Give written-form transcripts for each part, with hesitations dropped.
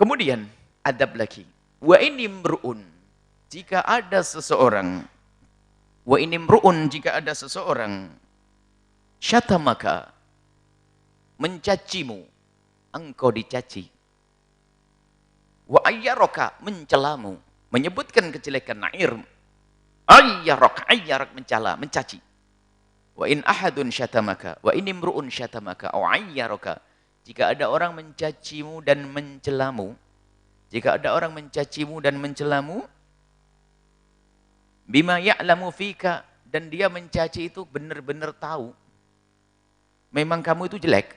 Kemudian adab lagi. Wa inimru'un, jika ada seseorang, wa inimru'un, jika ada seseorang syatamaka, mencacimu, engkau dicaci. Wa ayyaraka, mencelamu, menyebutkan kejelekan, nair. Ayyarak mencela, mencaci. Wa in ahadun syatamaka, wa inimru'un syatamaka, au ayyaraka, jika ada orang mencacimu dan mencelamu, jika ada orang mencacimu dan mencelamu, bima ya'lamu fika, dan dia mencaci itu benar-benar tahu memang kamu itu jelek.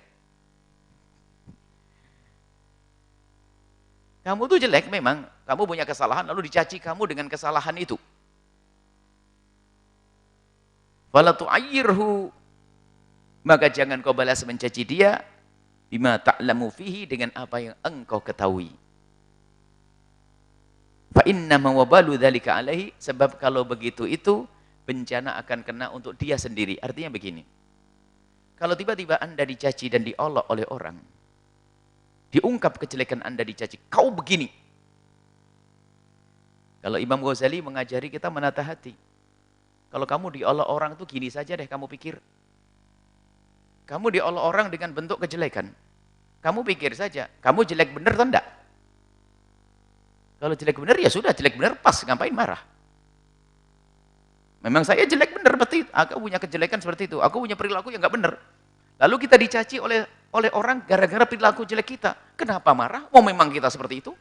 Kamu itu jelek memang, kamu punya kesalahan lalu dicaci kamu dengan kesalahan itu. Fala tu'ayyirhu, maka jangan kau balas mencaci dia bima ta'lamu fihi, dengan apa yang engkau ketahui. Fa innama wabalu dzalika alaihi, sebab kalau begitu itu bencana akan kena untuk dia sendiri. Artinya begini, kalau tiba-tiba Anda dicaci dan diolok oleh orang, diungkap kejelekan Anda, dicaci, kau begini. Kalau Imam Ghazali mengajari kita menata hati, kalau kamu diolok orang itu gini saja deh, kamu pikir. Kamu diolok orang dengan bentuk kejelekan, kamu pikir saja, kamu jelek bener atau enggak? Kalau jelek bener ya sudah, jelek bener pas, ngapain marah? Memang saya jelek bener, berarti aku punya kejelekan seperti itu, aku punya perilaku yang enggak bener. Lalu kita dicaci oleh orang gara-gara perilaku jelek kita. Kenapa marah? Oh memang kita seperti itu?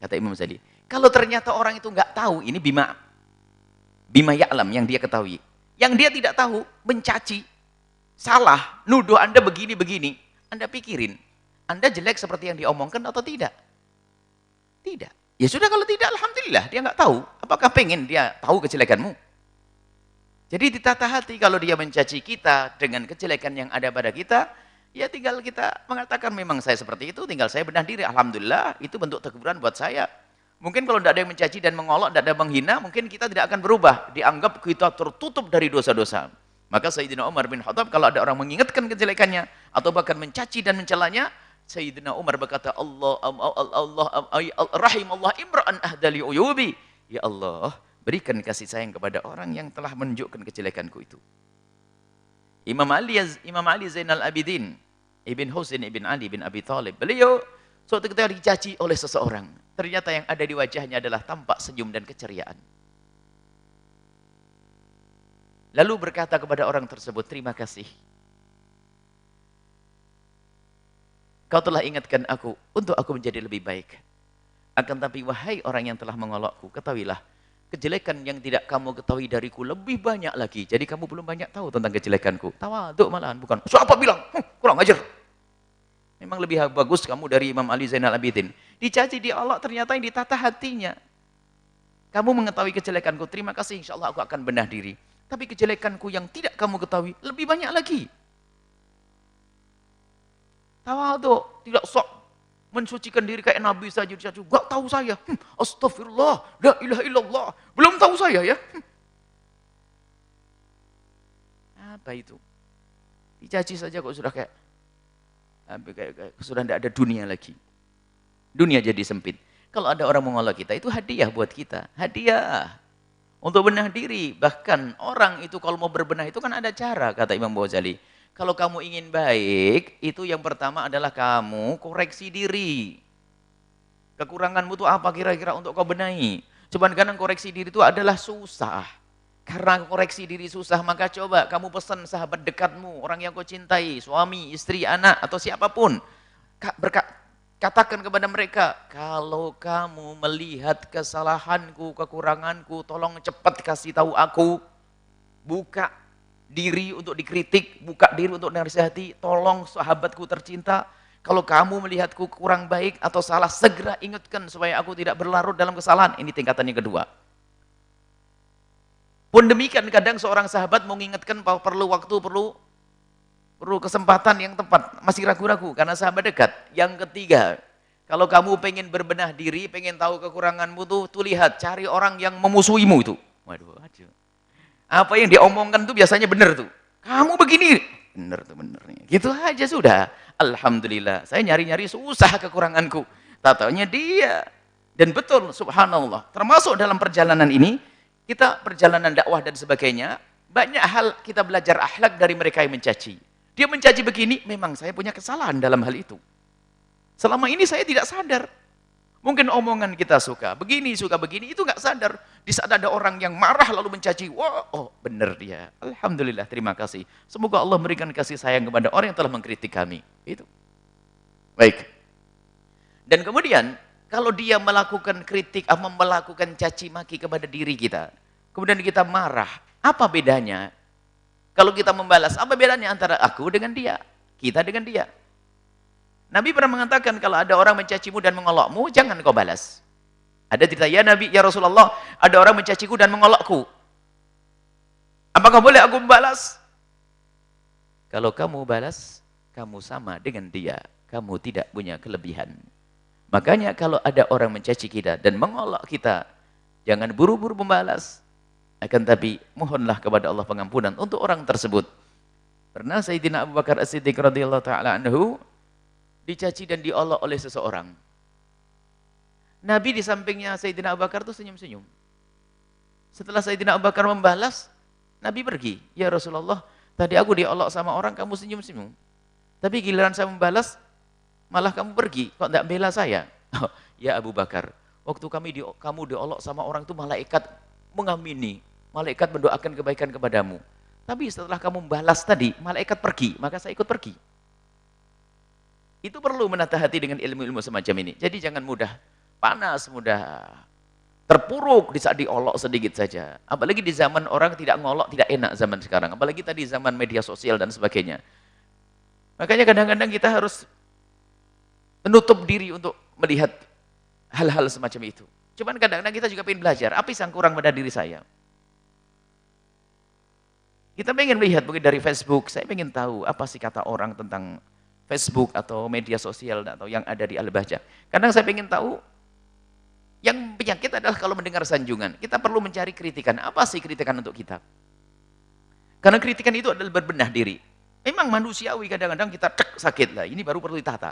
Kata Imam Ghazali, kalau ternyata orang itu enggak tahu, ini bima ya'lam, yang dia ketahui. Yang dia tidak tahu, mencaci, salah, nuduh Anda begini-begini, Anda pikirin, Anda jelek seperti yang diomongkan atau tidak? Tidak. Ya sudah, kalau tidak, alhamdulillah, dia nggak tahu. Apakah pengen dia tahu kejelekanmu? Jadi ditata hati, kalau dia mencaci kita dengan kejelekan yang ada pada kita, ya tinggal kita mengatakan memang saya seperti itu, tinggal saya benah diri. Alhamdulillah, itu bentuk teguran buat saya. Mungkin kalau tidak ada yang mencaci dan mengolok, tidak ada yang menghina, mungkin kita tidak akan berubah. Dianggap kita tertutup dari dosa-dosa. Maka Sayyidina Umar bin Khattab, kalau ada orang mengingatkan kejelekannya, atau bahkan mencaci dan mencelanya, Sayyidina Umar berkata, rahimallah imra'an ahdali uyubi. Ya Allah, berikan kasih sayang kepada orang yang telah menunjukkan kejelekanku itu. Imam Ali Zainal Abidin, Ibn Husain Ibn Ali bin Abi Thalib, beliau suatu ketika dicaci oleh seseorang, ternyata yang ada di wajahnya adalah tampak senyum dan keceriaan. Lalu berkata kepada orang tersebut, terima kasih, kau telah ingatkan aku untuk aku menjadi lebih baik. Akan tapi wahai orang yang telah mengolokku, ketahuilah, kejelekan yang tidak kamu ketahui dariku lebih banyak lagi. Jadi kamu belum banyak tahu tentang kejelekanku. Tawaduk malahan, bukan siapa bilang, kurang ajar. Memang lebih bagus kamu dari Imam Ali Zainal Abidin. Dicaci, diolok, ternyata yang ditata hatinya. Kamu mengetahui kejelekanku, terima kasih, insya Allah aku akan benah diri. Tapi kejelekanku yang tidak kamu ketahui lebih banyak lagi. Tawaduk, tidak sok mensucikan diri kayak Nabi saja dicaci. Gak tahu saya. Astagfirullah, la ilaha illallah. Belum tahu saya ya. Apa itu? Dicaci saja kok sudah kayak sudah tidak ada dunia lagi. Dunia jadi sempit. Kalau ada orang mengolok kita, itu hadiah buat kita. Hadiah untuk benah diri. Bahkan orang itu kalau mau berbenah itu kan ada cara, kata Imam Ghazali. Kalau kamu ingin baik, itu yang pertama adalah kamu koreksi diri. Kekuranganmu itu apa kira-kira untuk kau benahi? Cuman kadang koreksi diri itu adalah susah. Karena koreksi diri susah, maka coba kamu pesan sahabat dekatmu, orang yang kau cintai, suami, istri, anak, atau siapapun. Katakan kepada mereka, kalau kamu melihat kesalahanku, kekuranganku, tolong cepat kasih tahu aku. Buka diri untuk dikritik, buka diri untuk dinasihati. Tolong sahabatku tercinta, kalau kamu melihatku kurang baik atau salah, segera ingatkan supaya aku tidak berlarut dalam kesalahan. Ini tingkatan yang kedua. Pun demikian, kadang seorang sahabat mau mengingatkan bahwa perlu waktu, perlu kesempatan yang tepat, masih ragu-ragu karena sahabat dekat. Yang ketiga, kalau kamu pengen berbenah diri, pengen tahu kekuranganmu tuh lihat, cari orang yang memusuhimu itu. Waduh, aduh. Apa yang diomongkan tuh biasanya benar tuh. Kamu begini, benar tuh benar. Gitu aja sudah. Alhamdulillah, saya nyari-nyari susah kekuranganku. Tak-taunya dia. Dan betul, subhanallah. Termasuk dalam perjalanan ini, kita perjalanan dakwah dan sebagainya, banyak hal kita belajar akhlak dari mereka yang mencaci. Dia mencaci begini, memang saya punya kesalahan dalam hal itu. Selama ini saya tidak sadar. Mungkin omongan kita suka begini, itu nggak sadar. Di saat ada orang yang marah lalu mencaci, wah, oh benar dia. Alhamdulillah, terima kasih. Semoga Allah memberikan kasih sayang kepada orang yang telah mengkritik kami. Itu. Baik. Dan kemudian, kalau dia melakukan kritik, atau melakukan caci maki kepada diri kita, kemudian kita marah, apa bedanya? Kalau kita membalas, apa bedanya antara aku dengan dia? Kita dengan dia. Nabi pernah mengatakan kalau ada orang mencacimu dan mengolokmu, jangan kau balas. Ada cerita, ya Nabi, ya Rasulullah, ada orang mencaciku dan mengolokku. Apakah boleh aku membalas? Kalau kamu balas, kamu sama dengan dia. Kamu tidak punya kelebihan. Makanya kalau ada orang mencaci kita dan mengolok kita, jangan buru-buru membalas. Akan tapi mohonlah kepada Allah pengampunan untuk orang tersebut. Pernah Sayyidina Abu Bakar As-Siddiq radhiyallahu taala anhu dicaci dan diolok oleh seseorang. Nabi di sampingnya Sayyidina Abu Bakar itu senyum-senyum. Setelah Sayyidina Abu Bakar membalas, Nabi pergi. Ya Rasulullah, tadi aku diolok sama orang, kamu senyum-senyum. Tapi giliran saya membalas, malah kamu pergi. Kok tidak bela saya? Oh, ya Abu Bakar, waktu kamu diolok sama orang itu malaikat mengamini. Malaikat mendoakan kebaikan kepadamu. Tapi setelah kamu membalas tadi, malaikat pergi, maka saya ikut pergi. Itu perlu menata hati dengan ilmu-ilmu semacam ini. Jadi jangan mudah panas, mudah terpuruk di saat diolok sedikit saja. Apalagi di zaman orang tidak ngolok, tidak enak zaman sekarang. Apalagi tadi zaman media sosial dan sebagainya. Makanya kadang-kadang kita harus menutup diri untuk melihat hal-hal semacam itu. Cuman kadang-kadang kita juga ingin belajar, apa yang kurang pada diri saya? Kita pengen melihat mungkin dari Facebook, saya pengen tahu apa sih kata orang tentang Facebook atau media sosial atau yang ada di Al-Bahjah. Kadang saya ingin tahu, yang penyakit adalah kalau mendengar sanjungan. Kita perlu mencari kritikan. Apa sih kritikan untuk kita? Karena kritikan itu adalah berbenah diri. Memang manusiawi kadang-kadang kita sakit lah. Ini baru perlu ditata.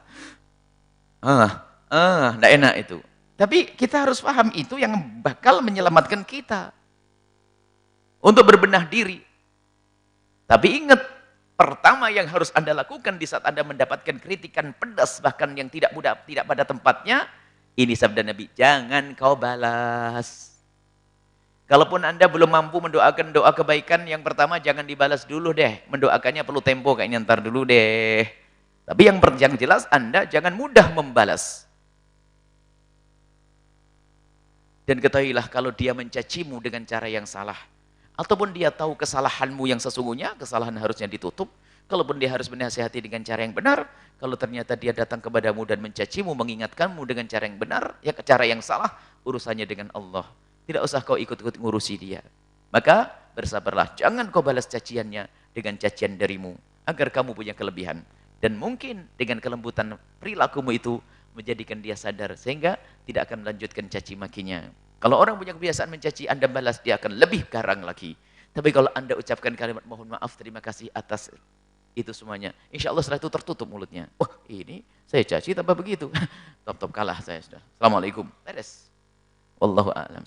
Tidak enak itu. Tapi kita harus paham itu yang bakal menyelamatkan kita. Untuk berbenah diri. Tapi ingat, pertama yang harus Anda lakukan di saat Anda mendapatkan kritikan pedas bahkan yang tidak pada tempatnya, ini sabda Nabi, jangan kau balas. Kalaupun Anda belum mampu mendoakan doa kebaikan, yang pertama jangan dibalas dulu deh. Mendoakannya perlu tempo, kayaknya ntar dulu deh. Tapi yang jelas Anda jangan mudah membalas. Dan ketahuilah kalau dia mencacimu dengan cara yang salah, ataupun dia tahu kesalahanmu yang sesungguhnya, kesalahan harusnya ditutup. Kalaupun dia harus menasihati dengan cara yang benar, kalau ternyata dia datang kepadamu dan mencacimu, mengingatkanmu dengan cara yang benar, ya cara yang salah, urusannya dengan Allah. Tidak usah kau ikut-ikut ngurusi dia. Maka bersabarlah, jangan kau balas caciannya dengan cacian darimu, agar kamu punya kelebihan. Dan mungkin dengan kelembutan perilakumu itu, menjadikan dia sadar, sehingga tidak akan melanjutkan caci makinya. Kalau orang punya kebiasaan mencaci, Anda balas, dia akan lebih garang lagi. Tapi kalau Anda ucapkan kalimat mohon maaf, terima kasih atas itu semuanya, insya Allah setelah itu tertutup mulutnya. Wah, ini saya caci tanpa begitu. Top-top kalah saya sudah. Assalamualaikum. Beres. Wallahu a'lam.